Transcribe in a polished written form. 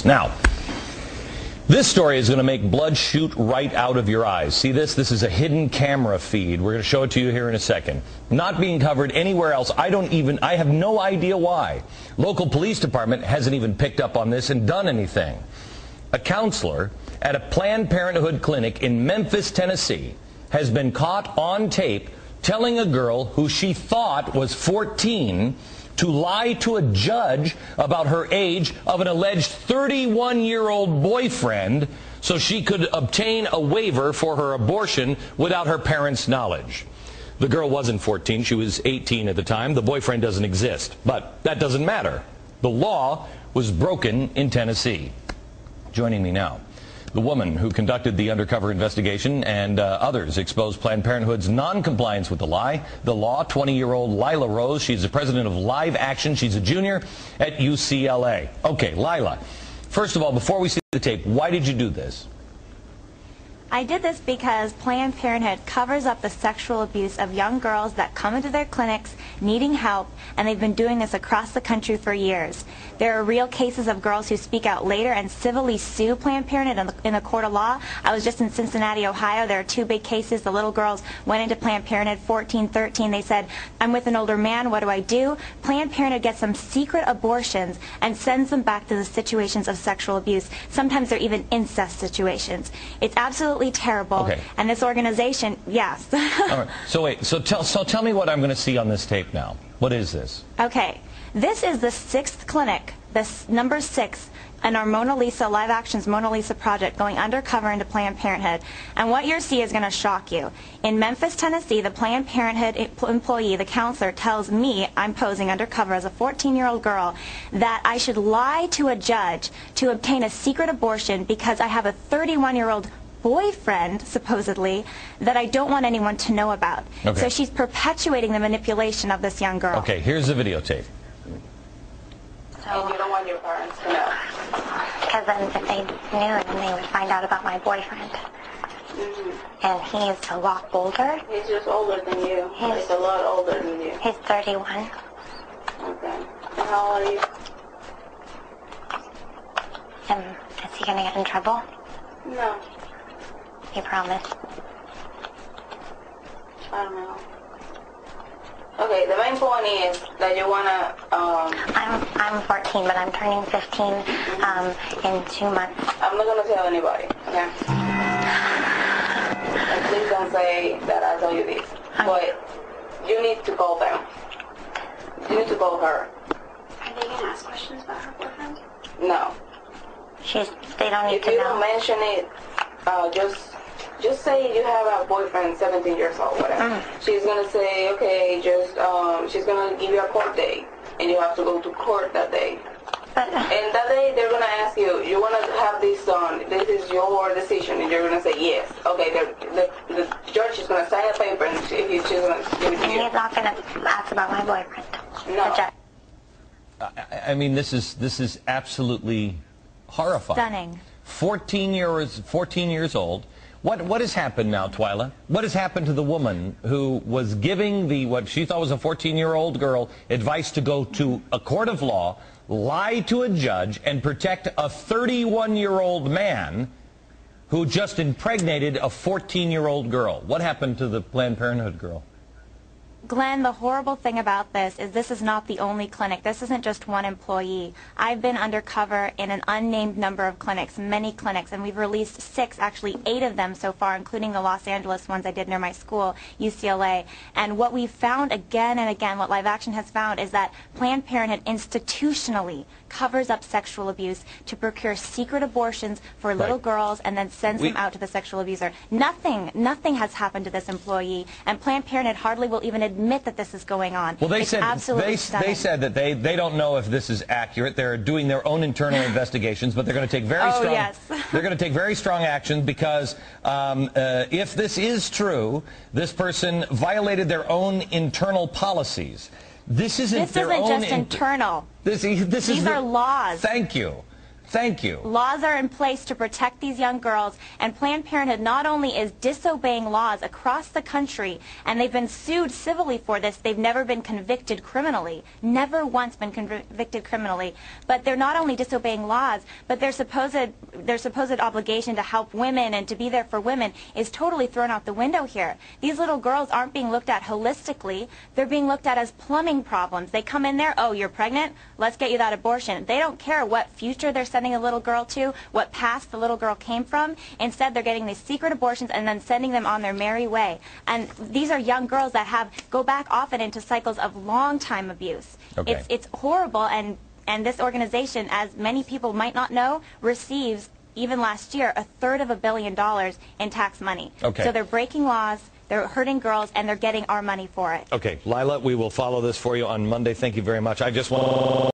Now, this story is going to make blood shoot right out of your eyes. See this? This is a hidden camera feed. We're going to show it to you here in a second. Not being covered anywhere else. I have no idea why. Local police department hasn't even picked up on this and done anything. A counselor at a Planned Parenthood clinic in Memphis, Tennessee, has been caught on tape telling a girl who she thought was 14 to lie to a judge about her age of an alleged 31-year-old boyfriend so she could obtain a waiver for her abortion without her parents' knowledge. The girl wasn't 14, she was 18 at the time. The boyfriend doesn't exist, but that doesn't matter. The law was broken in Tennessee. Joining me now, the woman who conducted the undercover investigation and others exposed Planned Parenthood's non-compliance with the law, 20-year-old Lila Rose. She's the president of Live Action. She's a junior at UCLA. Okay, Lila, first of all, before we see the tape, why did you do this? I did this because Planned Parenthood covers up the sexual abuse of young girls that come into their clinics needing help, and they've been doing this across the country for years. There are real cases of girls who speak out later and civilly sue Planned Parenthood in the court of law. I was just in Cincinnati, Ohio. There are two big cases. The little girls went into Planned Parenthood, 14, 13. They said, I'm with an older man. What do I do? Planned Parenthood gets them secret abortions and sends them back to the situations of sexual abuse. Sometimes they're even incest situations. It's absolutely terrible. Okay. And this organization, yes. All right. So wait. So tell me what I'm going to see on this tape now. What is this? Okay. This is the 6th clinic, this number 6, in our Mona Lisa, Live Action's Mona Lisa project, going undercover into Planned Parenthood. And what you'll see is going to shock you. In Memphis, Tennessee, the Planned Parenthood employee, the counselor, tells me, I'm posing undercover as a 14-year-old girl, that I should lie to a judge to obtain a secret abortion because I have a 31-year-old boyfriend, supposedly, that I don't want anyone to know about. Okay. So she's perpetuating the manipulation of this young girl. Okay, here's the videotape. And you don't want your parents to know? Because then if they knew, then they would find out about my boyfriend. And he's a lot older. He's just older than you. He's a lot older than you. He's 31. Okay. And how old are you? Is he going to get in trouble? No. You promise? I don't know. Okay, the main point is that you wanna. I'm 14, but I'm turning 15 in 2 months. I'm not gonna tell anybody. Okay. And please don't say that I told you this. But you need to call them. You need to call her. Are they gonna ask questions about her boyfriend? No. They don't need to know. If you don't mention it, just say you have a boyfriend, 17 years old, whatever. She's gonna say, okay, she's gonna give you a court date, and you have to go to court that day. And that day, they're gonna ask you, you wanna have this done? This is your decision, and you're gonna say yes. Okay, the judge is gonna sign a paper, and she's gonna give it to you. He's not gonna ask about my boyfriend. No. I mean, this is absolutely horrifying. Stunning. 14 years old. What has happened now, Twyla? What has happened to the woman who was giving what she thought was a 14-year-old girl advice to go to a court of law, lie to a judge, and protect a 31-year-old man who just impregnated a 14-year-old girl? What happened to the Planned Parenthood girl? Glenn, the horrible thing about this is not the only clinic. This isn't just one employee. I've been undercover in an unnamed number of clinics, many clinics, and we've released 6, actually 8 of them so far, including the Los Angeles ones I did near my school, UCLA. And what we've found again and again, what Live Action has found, is that Planned Parenthood institutionally covers up sexual abuse to procure secret abortions for little girls and then sends them out to the sexual abuser. Nothing has happened to this employee, and Planned Parenthood hardly will even admit that this is going on. Well, they it's said absolutely they said that they don't know if this is accurate. They're doing their own internal investigations, but they're going to take very strong action because if this is true, this person violated their own internal policies. This isn't just internal. These are laws. Thank you. Thank you. Laws are in place to protect these young girls, and Planned Parenthood not only is disobeying laws across the country, and they've been sued civilly for this, they've never been convicted criminally, never once been convicted criminally, but they're not only disobeying laws, but their supposed obligation to help women and to be there for women is totally thrown out the window here. These little girls aren't being looked at holistically, they're being looked at as plumbing problems. They come in there, oh, you're pregnant? Let's get you that abortion. They don't care what future they're sending a little girl to, what past the little girl came from. Instead, they're getting these secret abortions and then sending them on their merry way. And these are young girls that go back often into cycles of long-time abuse. Okay. It's horrible, and this organization, as many people might not know, receives, even last year, $333 billion in tax money. Okay. So they're breaking laws, they're hurting girls, and they're getting our money for it. Okay, Lila, we will follow this for you on Monday. Thank you very much. I just want